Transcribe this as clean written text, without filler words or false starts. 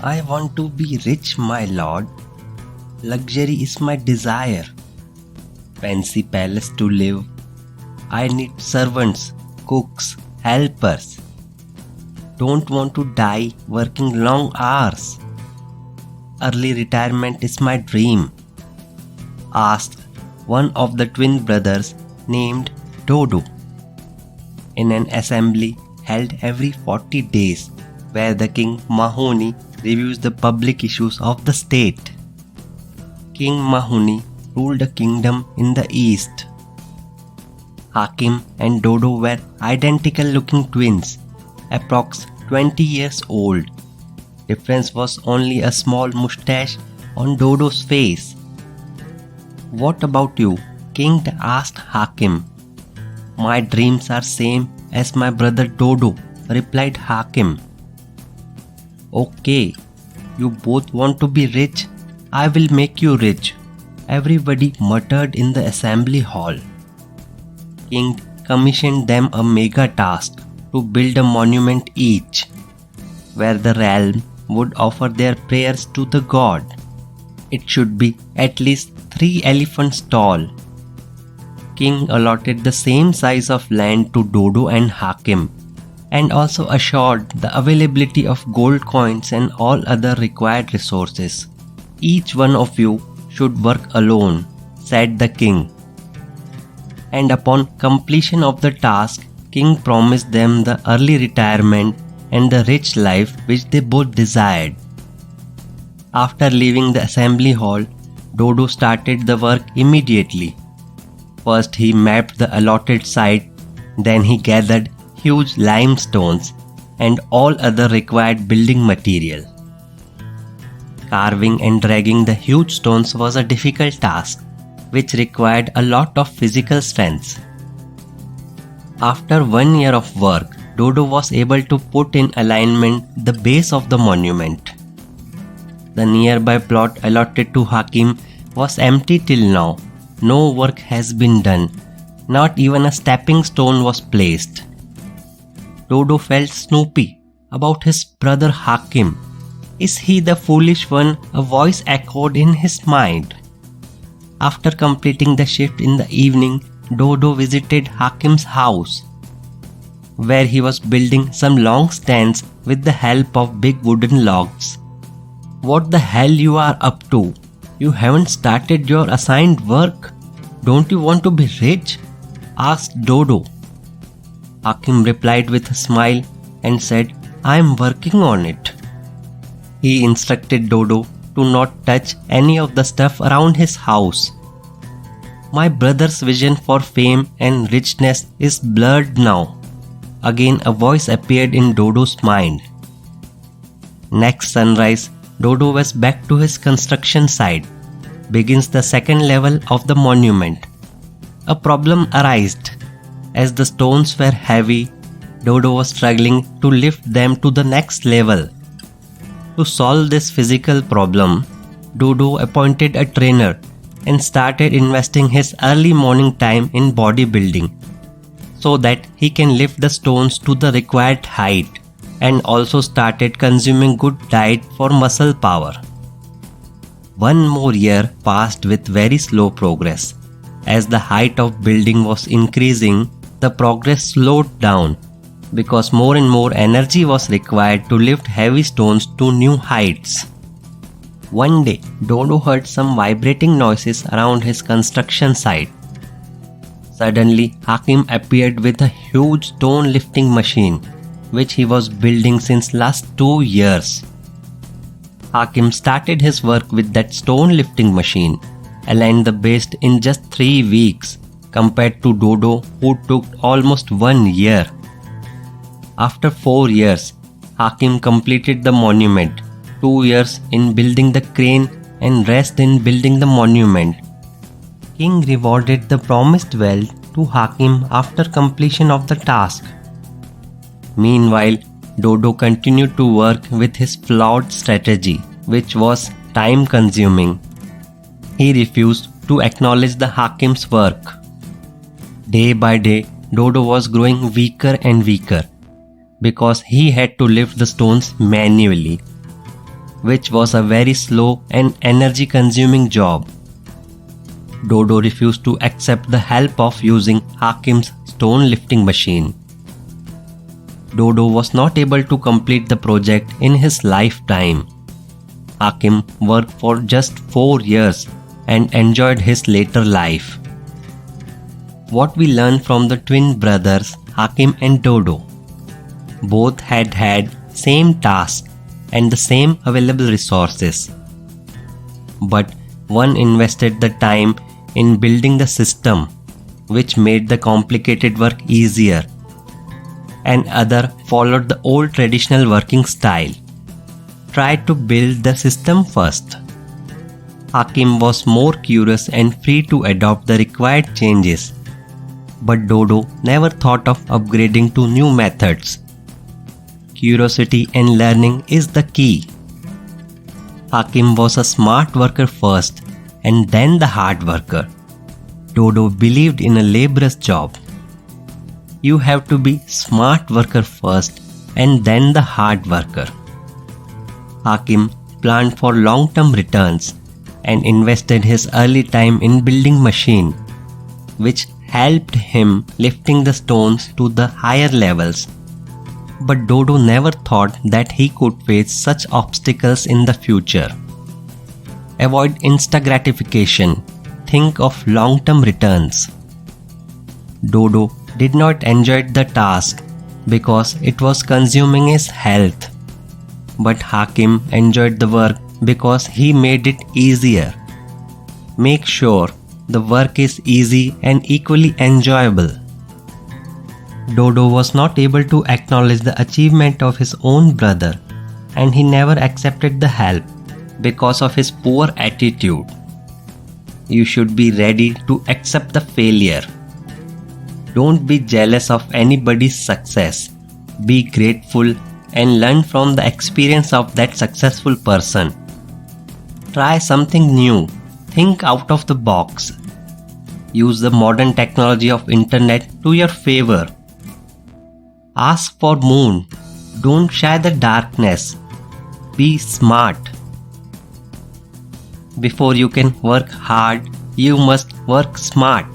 I want to be rich, my lord. Luxury is my desire. Fancy palace to live. I need servants, cooks, helpers. Don't want to die working long hours. Early retirement is my dream, asked one of the twin brothers named Dodo in an assembly held every 40 days where the King Mahoney reviews the public issues of the state. King Mahoney ruled a kingdom in the east. Hakim and Dodo were identical looking twins, approx 20 years old. Difference was only a small moustache on Dodo's face. What about you? King asked Hakim. My dreams are same as my brother Dodo, replied Hakim. Okay, you both want to be rich. I will make you rich, everybody muttered in the assembly hall. King commissioned them a mega task to build a monument each, where the realm would offer their prayers to the god. It should be at least 3 elephants tall. King allotted the same size of land to Dodo and Hakim, and also assured the availability of gold coins and all other required resources. Each one of you should work alone, said the king. And upon completion of the task, King promised them the early retirement and the rich life which they both desired. After leaving the assembly hall, Dodo started the work immediately. First he mapped the allotted site, then he gathered huge limestones and all other required building material. Carving and dragging the huge stones was a difficult task, which required a lot of physical strength. After 1 year of work, Dodo was able to put in alignment the base of the monument. The nearby plot allotted to Hakim was empty till now. No work has been done. Not even a stepping stone was placed. Dodo felt snoopy about his brother Hakim. Is he the foolish one? A voice echoed in his mind. After completing the shift in the evening, Dodo visited Hakim's house, where he was building some long stands with the help of big wooden logs. What the hell you are up to? You haven't started your assigned work. Don't you want to be rich? Asked Dodo. Hakim replied with a smile and said, I am working on it. He instructed Dodo to not touch any of the stuff around his house. My brother's vision for fame and richness is blurred now. Again a voice appeared in Dodo's mind. Next sunrise, Dodo was back to his construction site. Begins the second level of the monument. A problem arose. As the stones were heavy, Dodo was struggling to lift them to the next level. To solve this physical problem, Dodo appointed a trainer and started investing his early morning time in bodybuilding so that he can lift the stones to the required height, and also started consuming good diet for muscle power. 1 more year passed with very slow progress. As the height of building was increasing, the progress slowed down because more and more energy was required to lift heavy stones to new heights. One day, Dodo heard some vibrating noises around his construction site. Suddenly, Hakim appeared with a huge stone lifting machine, which he was building since last 2 years. Hakim started his work with that stone lifting machine, aligned the base in just 3 weeks, compared to Dodo, who took almost 1 year. After 4 years, Hakim completed the monument, 2 years in building the crane and rest in building the monument. King rewarded the promised wealth to Hakim after completion of the task. Meanwhile, Dodo continued to work with his flawed strategy, which was time-consuming. He refused to acknowledge the Hakim's work. Day by day, Dodo was growing weaker and weaker because he had to lift the stones manually. which was a very slow and energy-consuming job. Dodo refused to accept the help of using Hakim's stone lifting machine. Dodo was not able to complete the project in his lifetime. Hakim worked for just 4 years and enjoyed his later life. What we learn from the twin brothers Hakim and Dodo? Both had same task and the same available resources. But one invested the time in building the system which made the complicated work easier, and other followed the old traditional working style. Tried to build the system first. Hakim was more curious and free to adopt the required changes, but Dodo never thought of upgrading to new methods. Curiosity and learning is the key. Hakim was a smart worker first and then the hard worker. Dodo believed in a laborious job. You have to be smart worker first and then the hard worker. Hakim planned for long-term returns and invested his early time in building machine, which helped him lifting the stones to the higher levels. But Dodo never thought that he could face such obstacles in the future. Avoid instant gratification. Think of long-term returns. Dodo did not enjoy the task because it was consuming his health. But Hakim enjoyed the work because he made it easier. Make sure the work is easy and equally enjoyable. Dodo was not able to acknowledge the achievement of his own brother, and he never accepted the help because of his poor attitude. You should be ready to accept the failure. Don't be jealous of anybody's success. Be grateful and learn from the experience of that successful person. Try something new. Think out of the box. Use the modern technology of internet to your favor. Ask for moon. Don't shy the darkness. Be smart. Before you can work hard, you must work smart.